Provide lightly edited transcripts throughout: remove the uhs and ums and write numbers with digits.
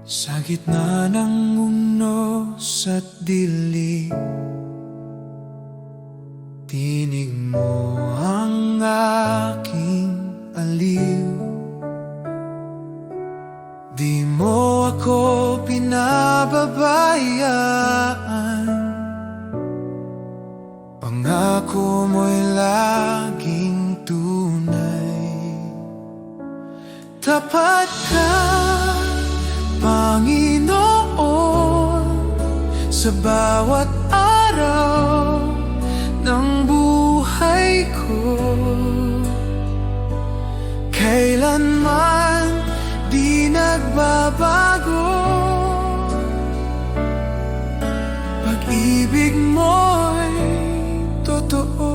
Sa gitna ng unos at dilim, tinig mo ang aking aliw. Di mo ako pinababayaan, pangako mo'y laging tunay. Tapat ka, Panginoon, sa bawat araw ng buhay ko. Kailanman di nagbabago, pag-ibig mo'y totoo.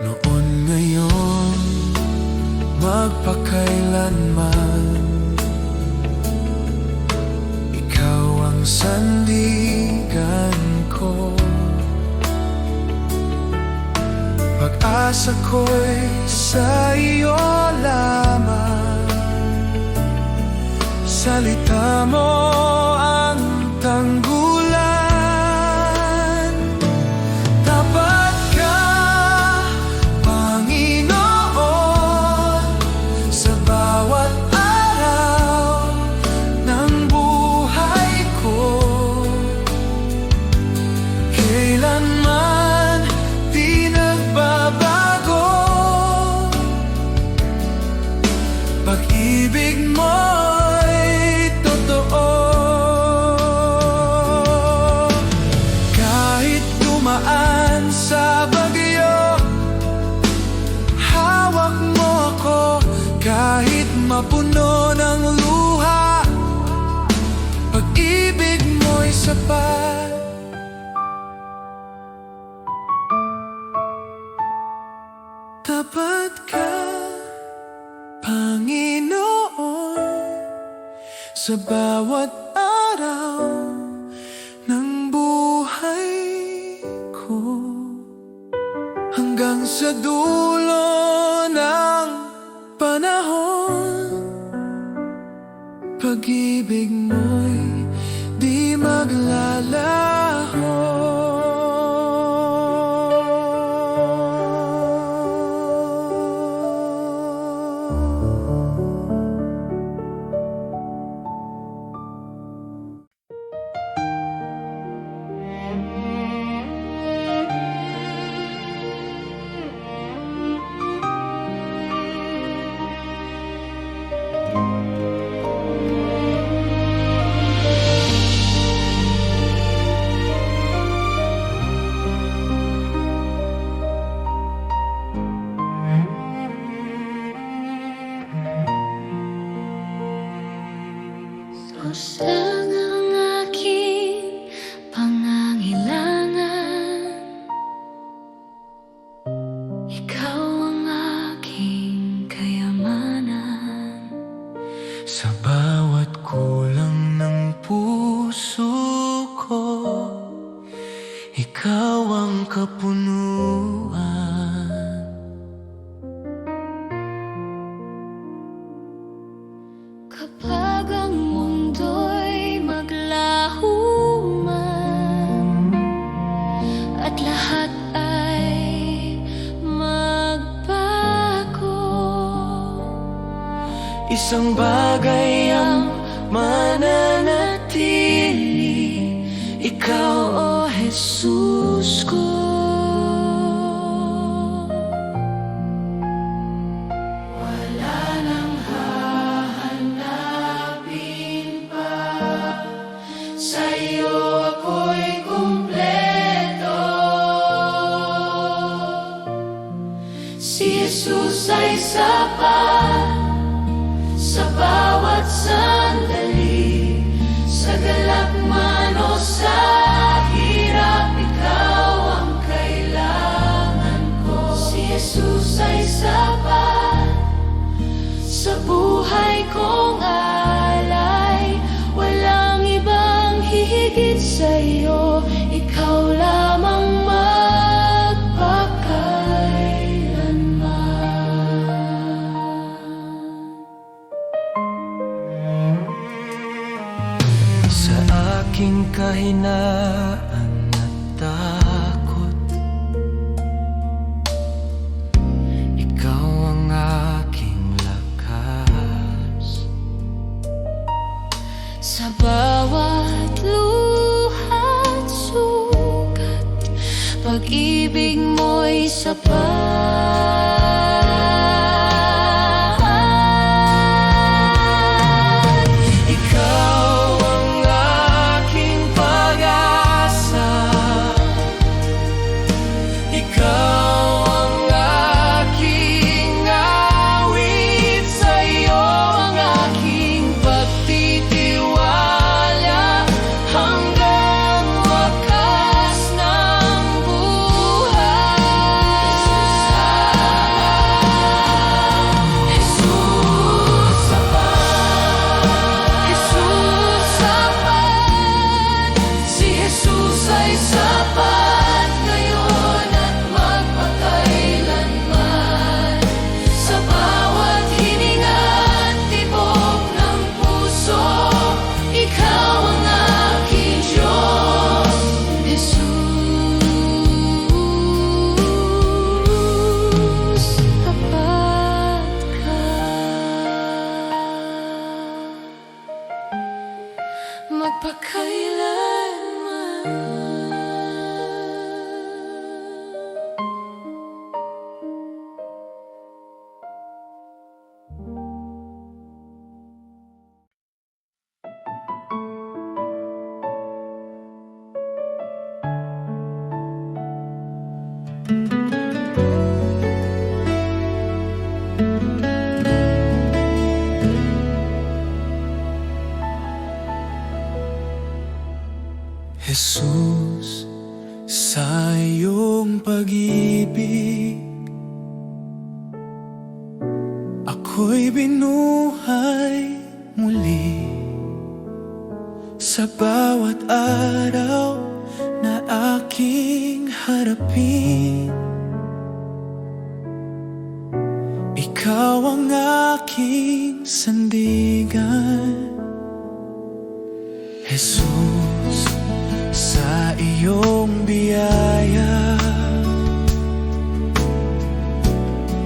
Noon, ngayon, magpakailanman, ikaw ang sandigan ko. Pag-asa ko'y sa iyo lamang, salita mo ang tanggulan. Tapat ka, Panginoon, sa bawat araw ng buhay ko. Kailanman di nagbabago, pag-ibig mo'y totoo. Kahit dumaan sa bagyo, hawak mo ako. Kahit mapuno ng luha, pag-ibig mo'y sapat. Tapat ka, Panginoon, sa bawat araw ng buhay ko. Hanggang sa dulo ng panahon, pag-ibig mo'y di maglalaho. Diyos lang ang aking pangangailangan, ikaw ang aking kayamanan. Sa bawat kulang ng puso ko, ikaw ang kapunuan. Kapag ang mundo'y maglaho man at lahat ay magbago, Isang bagay ang mananatili, ikaw, o Jesus ko. Wala nang hahanapin pa, sa'yo ako'y kumpleto. Si Jesus ay sapat sa bawat sandali, sa galak man o sa hirap, ikaw ang kailangan ko. Si Jesus ay sapat sa buhay kong alay, walang ibang hihigit sa'yo, ikaw lamang magpakailanman. kahinaan at takot. Ikaw ang aking lakas. Sa bawat luha't sugat, pag-ibig mo'y sapat. Jesus, sa iyong pag-ibig, ako'y binuhay muli. Sa bawat araw na aking harapin, ikaw ang aking sandigan. Jesus, sa iyong biyaya,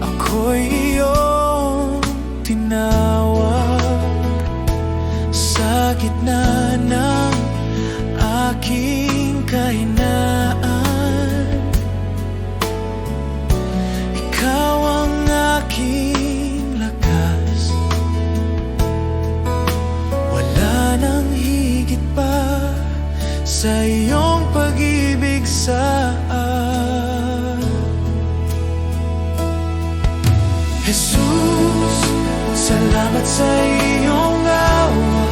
ako'y iyong tinawag. Sa gitna ng aking kahinaan, ikaw ang aking lakas. Wala nang higit pa sa iyong pag-ibig sa Jesus, salamat sa iyong awa,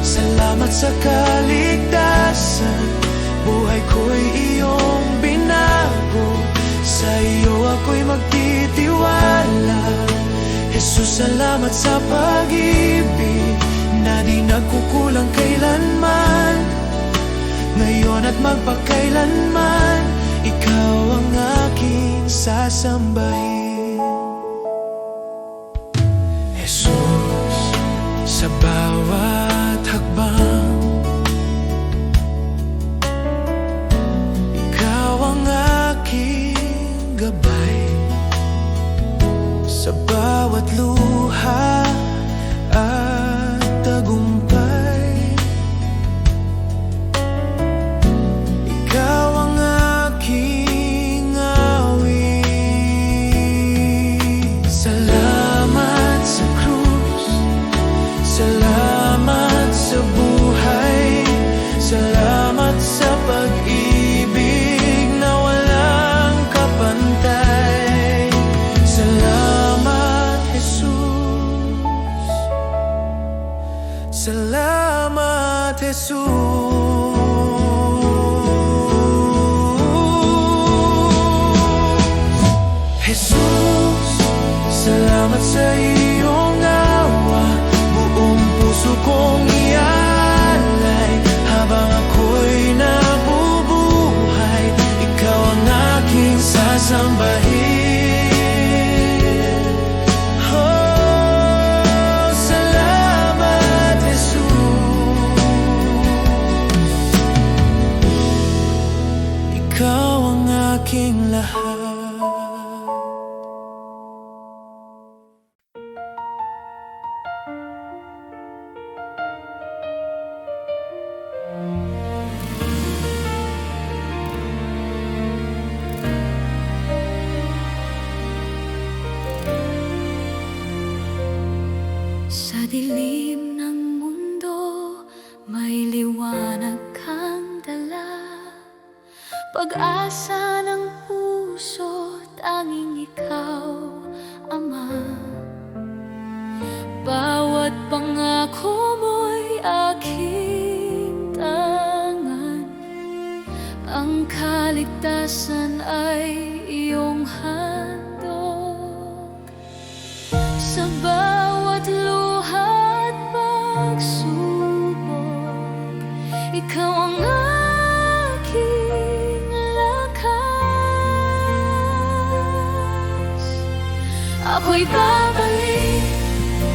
salamat sa kaligtasan. Buhay ko'y iyong binago, sa iyo ako'y magtitiwala. Jesus, salamat sa pag-ibig na di nagkukulang kailanman. Ngayon at magpakailanman, ikaw ang aking sasambahin. Jesus, sa bawat hakbang, ikaw ang aking gabay. Sa bawat luha at tagumpay, ikaw ang aking awit. Salamat sa krus, salamat sa buhay, salamat sa pag-ibig na walang kapantay. Salamat, Jesus. Salamat, Jesus. Jesus, salamat sa iyong awa. Buong puso kong ialay habang ako'y nabubuhay. Ikaw ang aking sasambahin. Oh, salamat, Jesus. dilim ng mundo, may liwanag kang dala. Pag-asa ng puso, tanging ikaw, Ama. Bawat pangako mo'y aking tangan, ang kaligtasan ay iyong handog. Sa bawat luha at pagsubok, ikaw ang aking lakas. Ako'y babalik,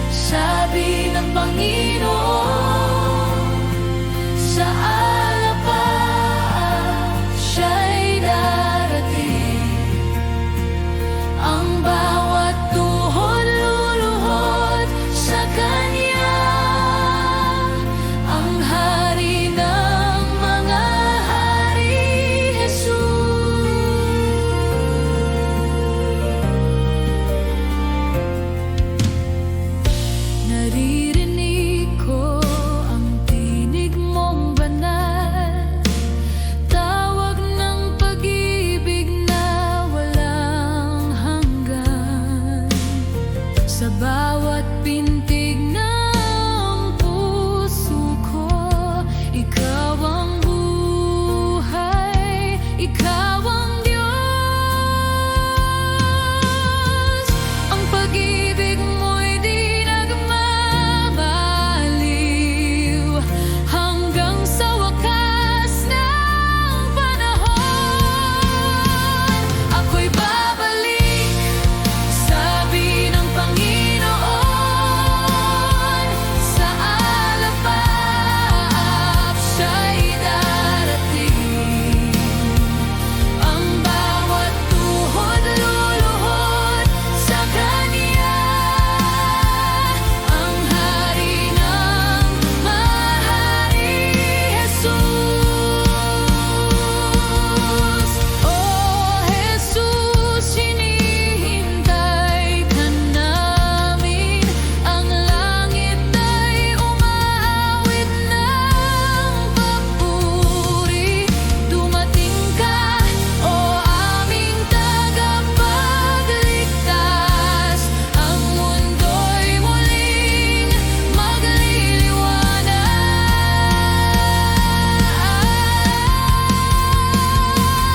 sabi ng Panginoon, sa alapaan siya'y darating. Ang bawat tuhod luluhod sa Kanya, ang Hari ng mga hari, Jesus. Naririnig ko ang tinig mong banal, tawag ng pag-ibig na walang hanggan. Sa bawat pintig ng puso ko, ikaw ang buhay, ikaw ang Diyos. Ang pag-ibig mo'y di nagmamaliw, hanggang sa wakas ng panahon. Ako'y babalik, sabi ng Panginoon, sa alapaap siya'y darating. Ang bawat tuhod luluhod sa Kanya, ang Hari ng mahari, Jesus. Oh Jesus, hinihintay ka namin, ang langit ay umaawit ng papuri. Dumating ka, o aming tagapagligtas, ang mundo'y muling magliliwanag.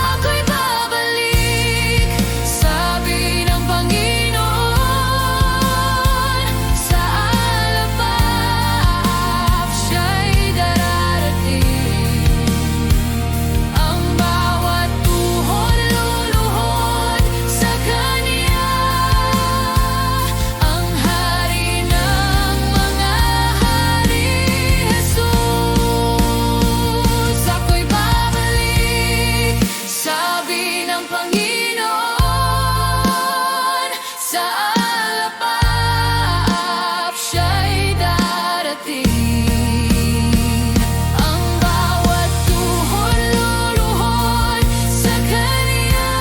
Ako'y babalik, sabi ng Panginoon, sa alapaap siya'y dararating. Ang bawat tuhod luluhod sa Kanya, ang Hari ng mga hari, Jesus. Ako'y babalik, sabi ng Panginoon, sa alapaap siya'y darating. Ang bawat tuhod luluhod sa Kanya,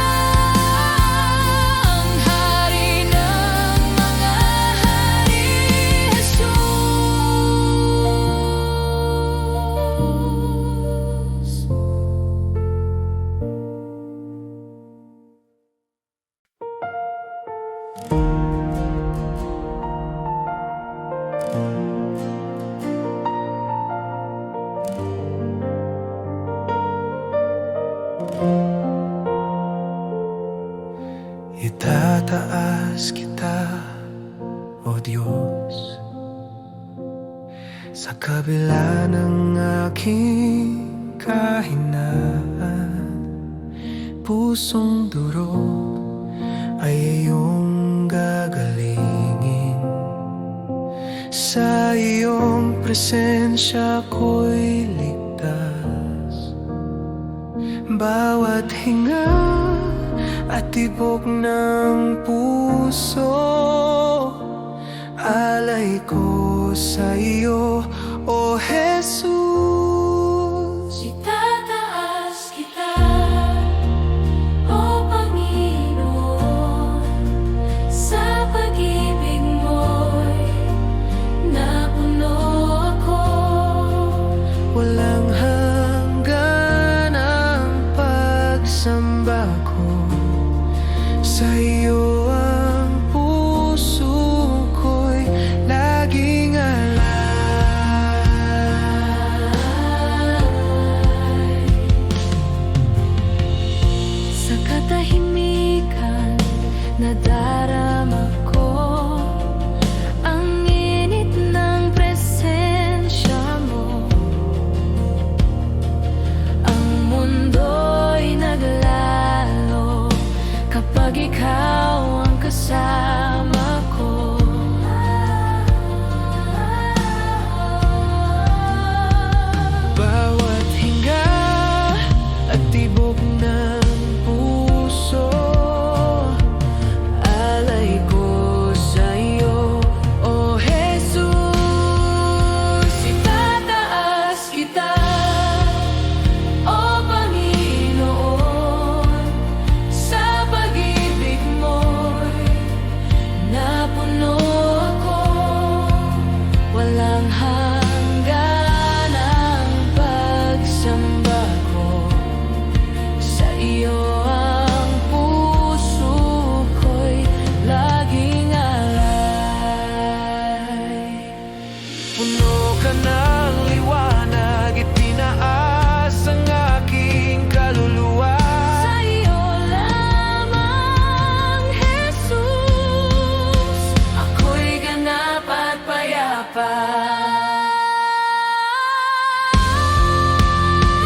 ang Hari ng mga hari, Jesus. Itataas kita, O Diyos, sa kabila ng aking kahinaan. Pusong durog ay iyong gagalingin. Sa iyong presensya ko'y ligtas. Bawat hinga at tibok ng puso, alay ko sa iyo, O Jesus. Itataas kita, O Panginoon, sa pag-ibig mo'y nadarama ko ang init ng presensya mo. Ang mundo'y naglalo kapag ikaw ang kasama ko. Bawat hinga at tibok ng puso, alay ko sa'yo, O Jesus. Itataas kita, O Panginoon, sa pag-ibig mo'y napuno ako. Walang hanggan ang pagsamba ko, sa iyo ang puso ko'y laging alay. Puno ka ng liwanag, itinaas ang aking kaluluwa. Sa iyo lamang, Jesus, ako'y ganap at payapa.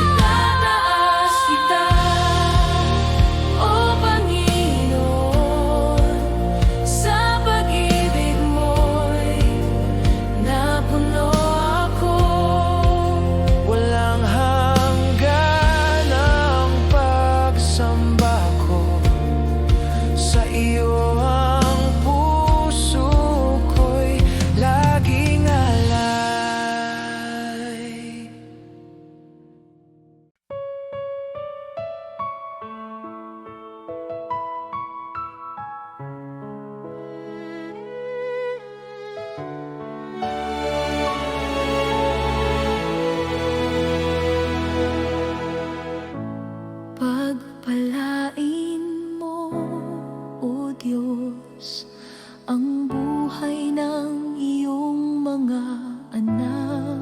Itataas kita, O Panginoon, sa pag-ibig mo'y napuno ako. Walang hanggan ang pagsamba ko, sa iyo ang puso ko'y laging alay. Pagpalain mo, O Diyos, ang buhay ng iyong mga anak.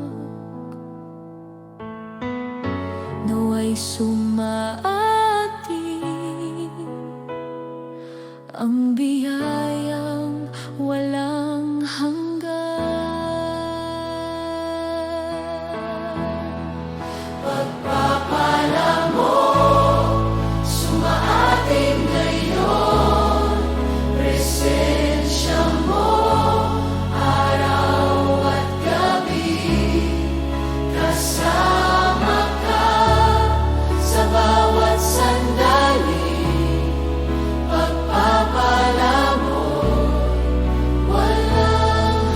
Naway sumaating ang biyayang walang hanggan. Pagpapala mo, sumaating ngayon, presensya mo, araw at gabi. Kasama ka sa bawat sandali, pagpapala mo, walang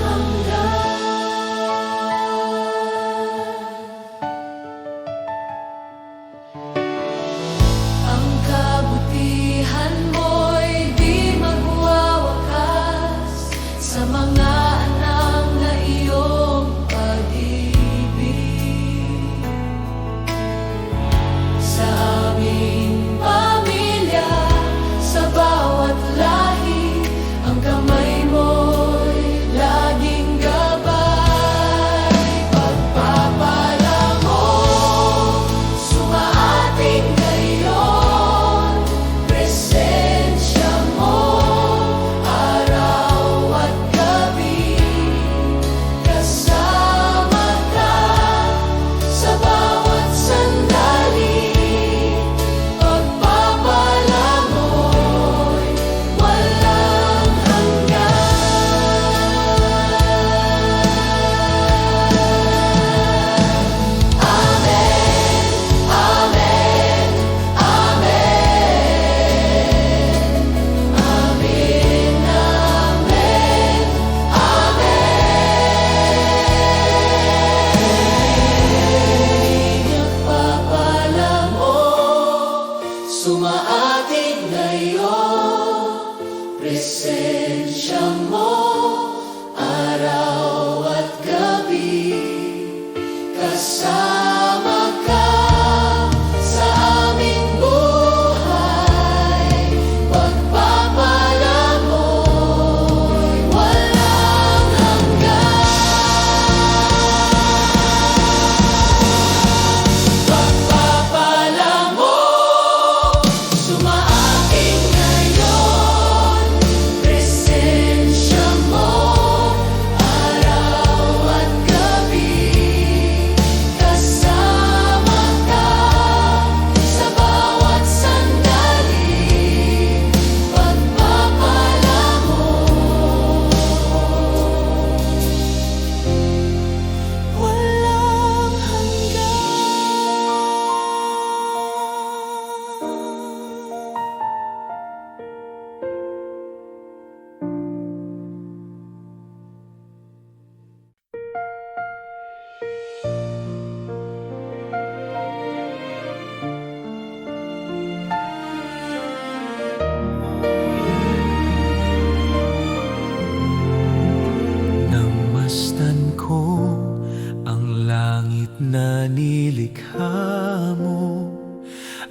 likha mo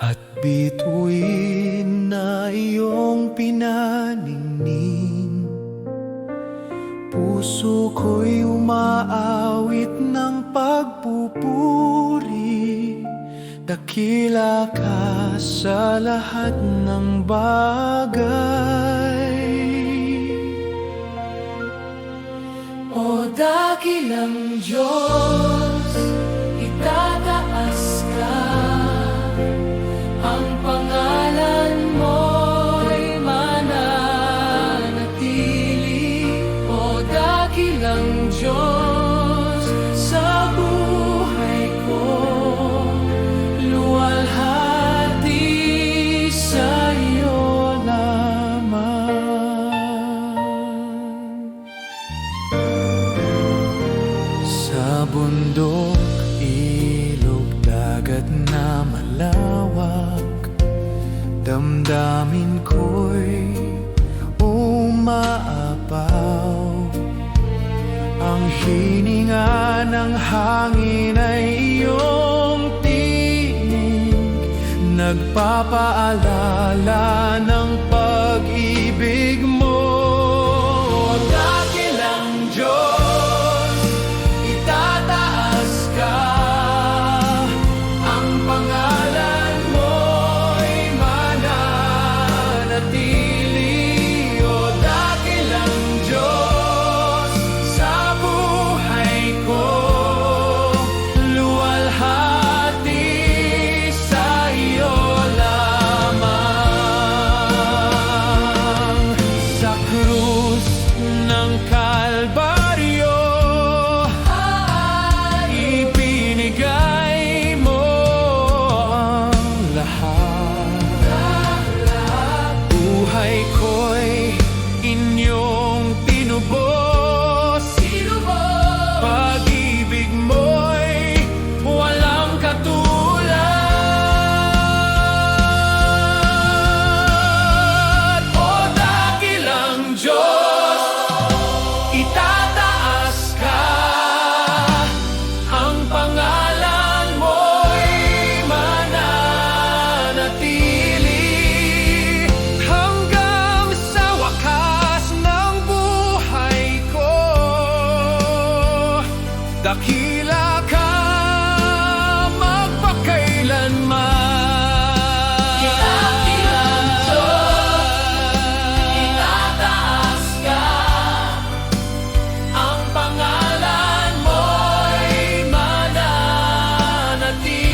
at bituin na iyong pinaningning. Puso ko'y umaawit ng pagpupuri, dakila ka sa lahat ng bagay. O dakilang Diyos, itataas ka, ang pangalan mo'y mananatili. O dakilang Diyos, sa buhay ko, luwalhati sa iyo lamang. Sa bundok, ilog, dagat na malawak, damdamin ko'y umaapaw. Ang hininga ng hangin ay iyong tinig, nagpapaalala ng pag-ibig mo. Dakilang Diyos, itataas ka, ang pangalan mo'y mananatili. O dakilang Diyos, sa buhay ko, luwalhati sa iyo lamang. Sa krus ng Kalbaryo, ibinigay mo ang lahat. Buhay ko'y inyong tinubos, pag-ibig mo'y walang katulad. O dakilang Diyos, itataas ka, ang pangalan mo'y mananatili. Hanggang sa wakas ng buhay ko, dakila ka magpakailanman. Dakilang Diyos, itataas ka, ang pangalan mo'y mananatili.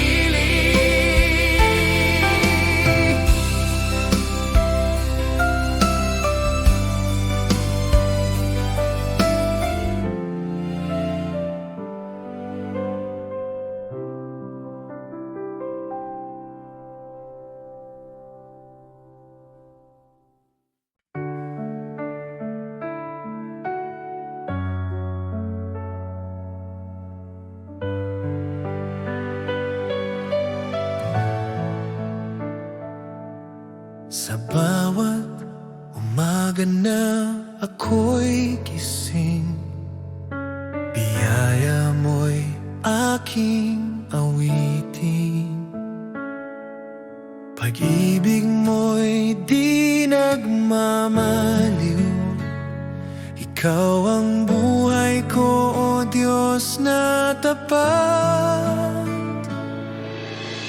Sa bawat umaga na ako'y gising, biyaya mo'y aking awitin. Pag-ibig mo'y di nagmamaliw, ikaw ang buhay ko, o Diyos na tapat.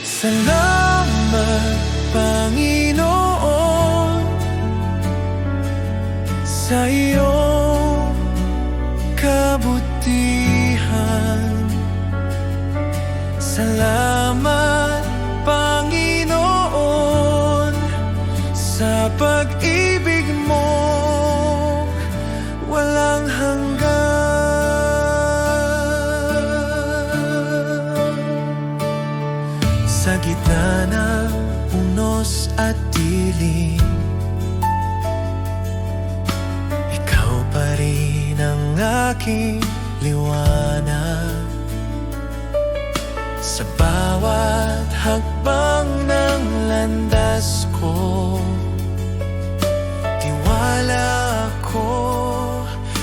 Salamat, Panginoon, sa iyong kabutihan. Salamat, Panginoon, sa pag-ibig mo walang hanggan. Sa gitna ng unos at dilim, ikaw pa rin ang aking liwanag. Sa bawat hakbang ng landas ko, tiwala ako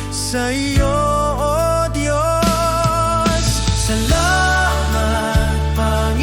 sa iyo, o Diyos. Salamat, Panginoon,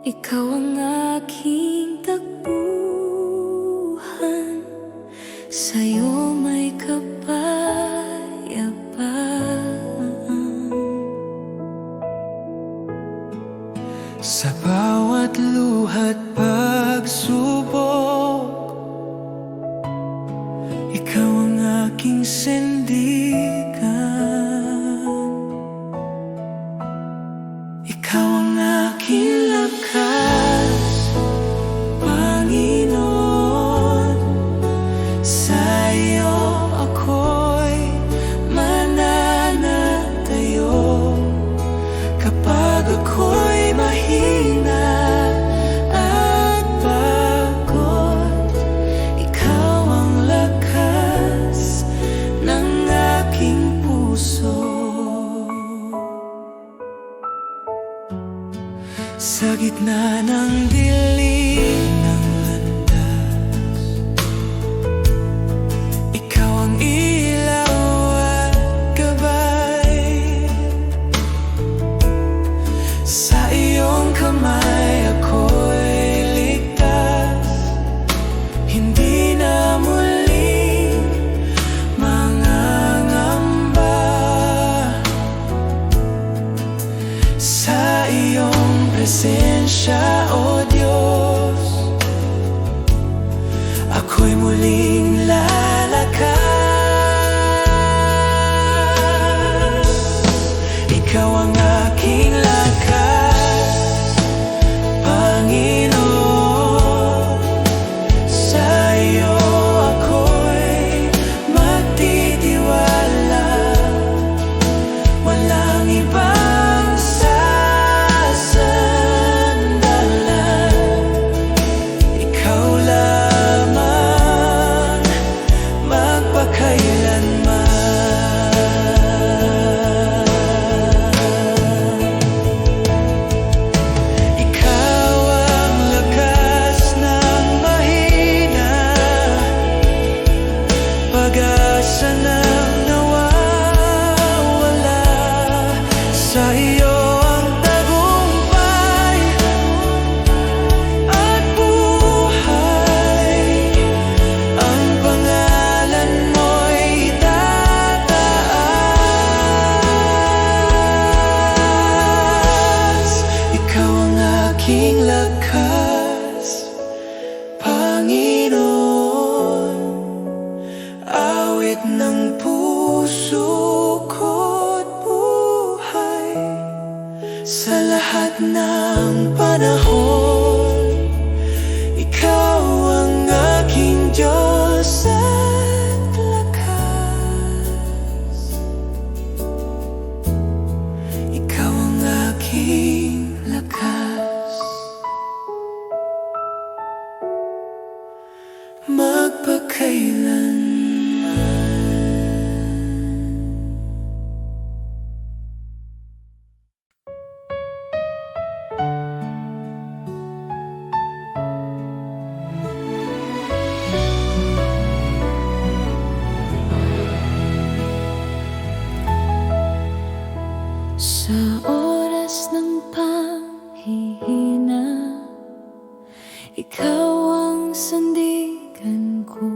Ikaw ang aking takbuhan, sa'yo may kapayapaan. Sa bawat luha't pagsubok, ikaw ang aking sandigan. Ikaw ang aking lakas, Panginoon. Sa iyo ako'y mananatayo. Kapag ako'y mahina at pagod, ikaw ang lakas ng aking puso. Sa gitna ng dilim ng landas, ikaw ang ilaw at gabay. Sa iyong kamay ako'y ligtas, hindi na muling mangangamba. Sa iyong presensya, O Diyos, ako'y muling lalakas. Ikaw ang aking lakas, Panginoon. Sa iyo ako'y magtitiwala. Walang ibang sasandalan, ikaw lamang magpakailanman. Ikaw ang lakas ng mahina, pag-asa ng nawawala. Sa iyo ang tagumpay at buhay. Ang pangalan mo'y tataas. Ikaw ang aking lakas, Panginoon. Awit ng puso ko't buhay. Sa lahat ng panahon, ikaw ang aking Diyos at lakas. Ikaw ang aking lakas, magpakailanman. Sa oras ng panghihina, ikaw ang sandigan ko.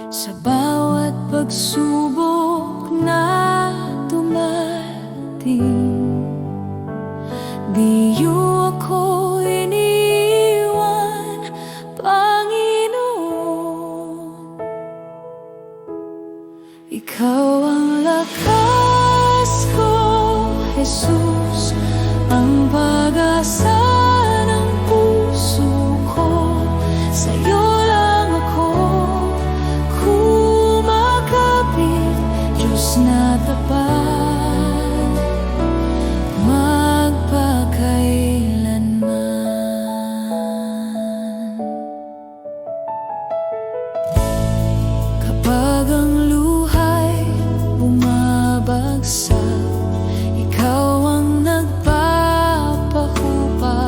Sa bawat pagsubok na dumating, di iyo ako iniwan, Panginoon. Ikaw ang lakas ko, Jesus, ang pag-asa ng puso ko. Sa'yo lang ako kumakapit, Diyos na tapat, magpakailanman. Kapag ang luha'y bumabagsak, ikaw ang nagpapahubag.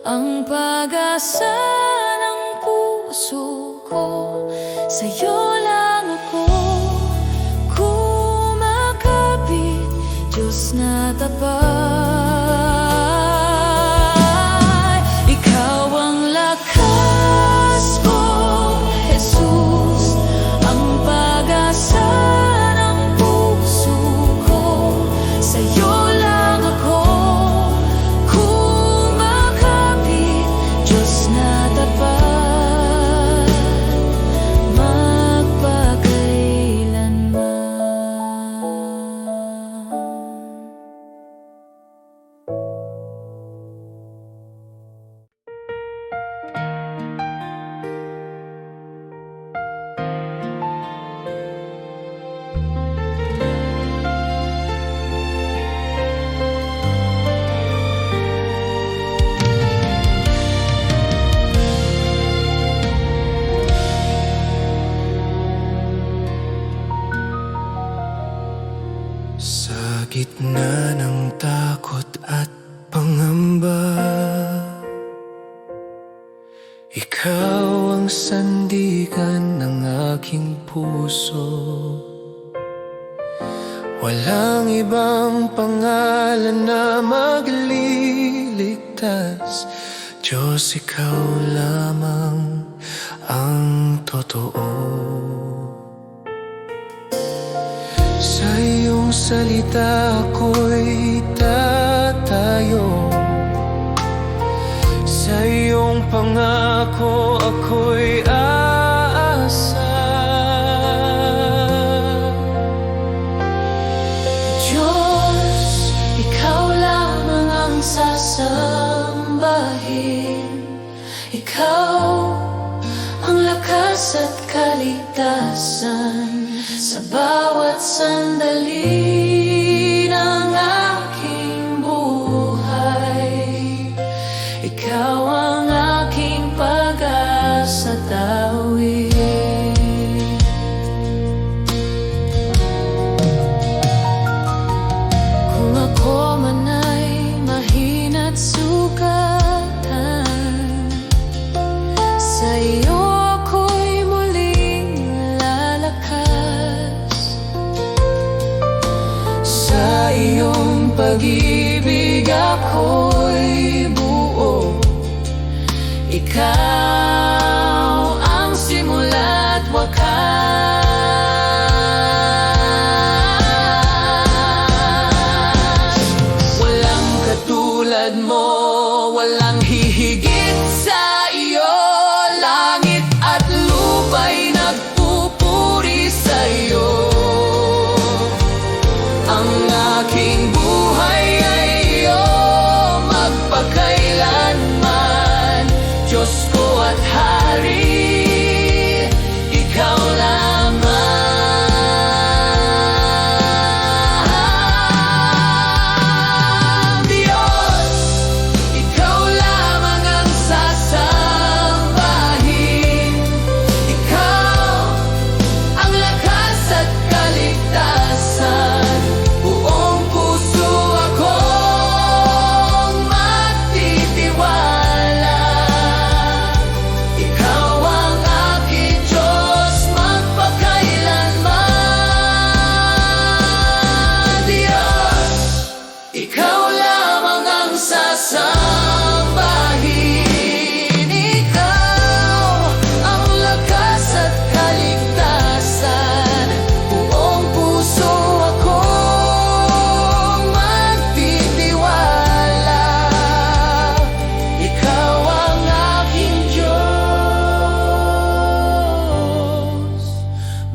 ang pag-asa ng puso ko. Sa'yo lang ako kumakapit, Diyos na tapat. Ikaw ang lakas ko, Jesus, ang pag-asa ng puso ko. Sa'yo lang ako kumakapit, Diyos na tapat. Sa gitna ng takot at pangamba, ikaw ang sandigan ng aking puso. Walang ibang pangalan na magliligtas, Diyos, ikaw lamang ang totoo. Sa iyong salita ako'y tatayo, sa iyong pangako ako'y aasa. Diyos, ikaw lamang ang sasambahin. Ikaw ang lakas at kaligtasan sa bawat sandali ng aking buhay. Ikaw ang aking pag-asa tawid. Kung ako man ay mahina't sugatan, sa iyo ako'y muling lalakas. Sa iyong pag-ibig ako'y buo. Ikaw ang simula't wakas. Walang katulad mo, walang hihigit sa iyo. Langit at lupa'y nagpupuri sa iyo. Ang aking buhay ay iyo magpakailanman. Diyos ko at Hari, ikaw lamang. Diyos, ikaw lamang ang sasambahin. Ikaw ang lakas at kaligtasan. Buong puso akong magtitiwala. Ikaw ang aking Diyos magpakailanman. Diyos, ikaw lamang ang sasambahin. Ikaw ang lakas at kaligtasan. Buong puso akong magtitiwala. Ikaw ang aking Diyos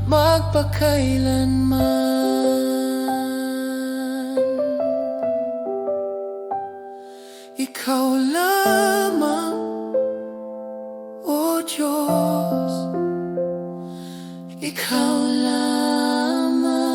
magpakailanman. Ikaw lamang, O Diyos, ikaw lamang.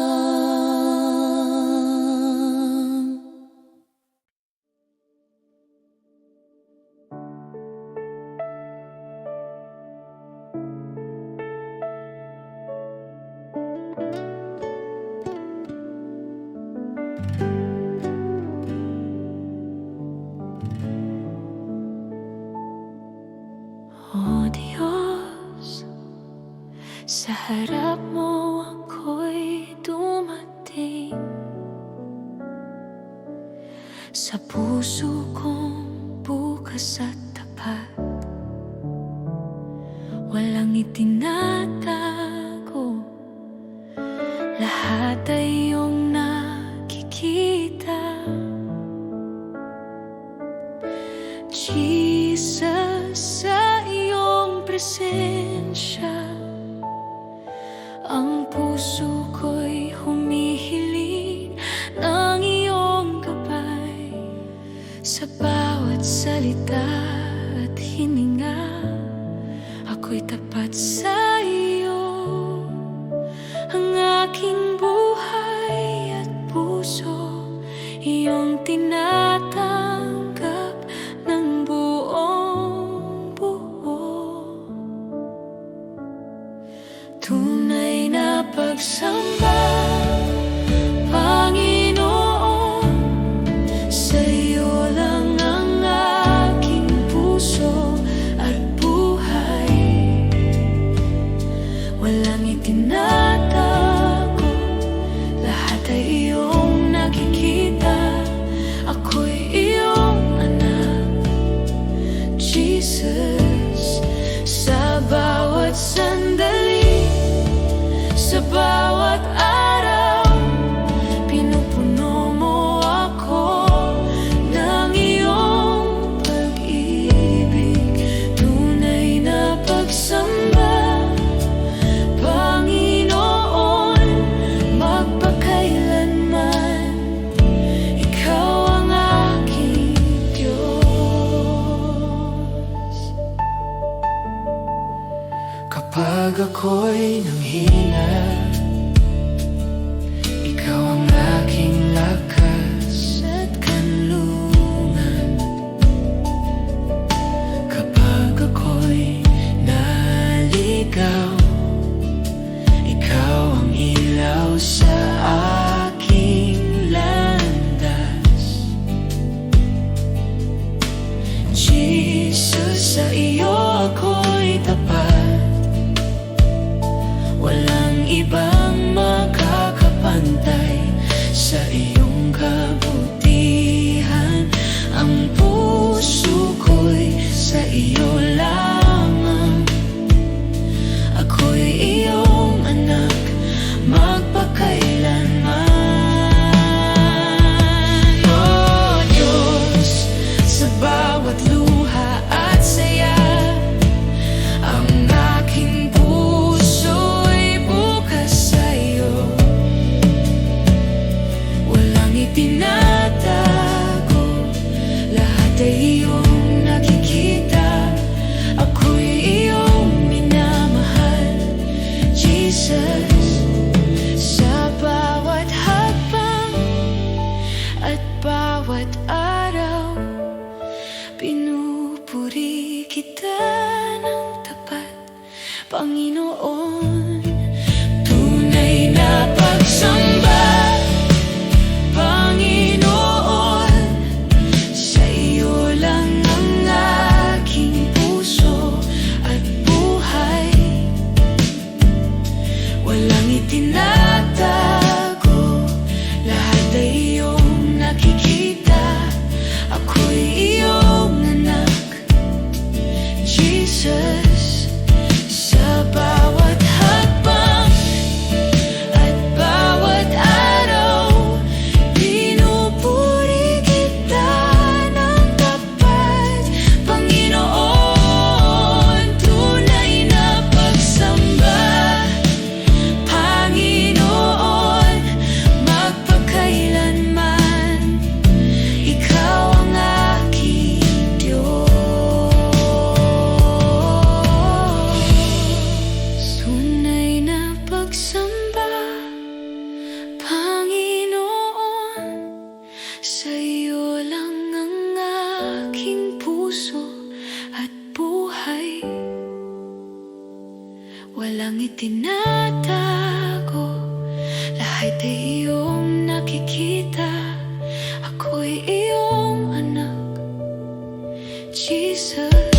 Sa harap mo ako'y dumating, sa puso kong bukas at tapat. Walang itinatago, lahat ay iyong nakikita. Jesus, sa iyong presensya, ang puso ko'y humihiling ng iyong gabay. Sa bawat salita at hininga, ako'y tapat sa iyo. Ang aking buhay at puso, iyong tinatanggap ng buong buo. Tunay na pagsamba, Panginoon, sa iyo lang ang aking puso at buhay. Walang itinatago, lahat ay iyong nakikita. Ako'y iyong anak, Jesus. Sa bawat sandali, sa bawat araw, pinupuno mo ako ng iyong pag-ibig. Tunay na pagsamba, Panginoon, magpakailanman, ikaw ang aking Diyos. Kapag ako'y nanghina, ikaw ang aking lakas at kanlungan. Kapag ako'y naligaw, ikaw ang ilaw sa aking landas. Jesus, sa iyo ako'y tapat. Walang ibang makakapantay sa iyong kabutihan. Ang puso ko'y sa iyo lamang. Ako'y iyong anak, magpakailanman. Oh Diyos, sa bawat luha at saya, ang aking puso'y bukas sa iyo. Walang itinatago, lahat ay iyong nakikita. Ako'y iyong minamahal, Jesus. Sa bawat hakbang at bawat araw, pinupuri kita ng tapat, Panginoon. Tunay na pagsamba, Panginoon, sa iyo lang ang aking puso at buhay. Walang itinatago, lahat ay iyong nakikita. Ako'y iyong anak, Jesus. Sa bawat hakbang at bawat araw, pinupuri kita ng tapat, Panginoon. Tunay na pagsamba, Panginoon, magpakailanman, ikaw ang aking Diyos. Tunay na pagsamba, Panginoon, sa iyo lang ang aking puso at buhay. Walang itinatago, lahat ay iyong nakikita. Ako'y iyong anak, Jesus.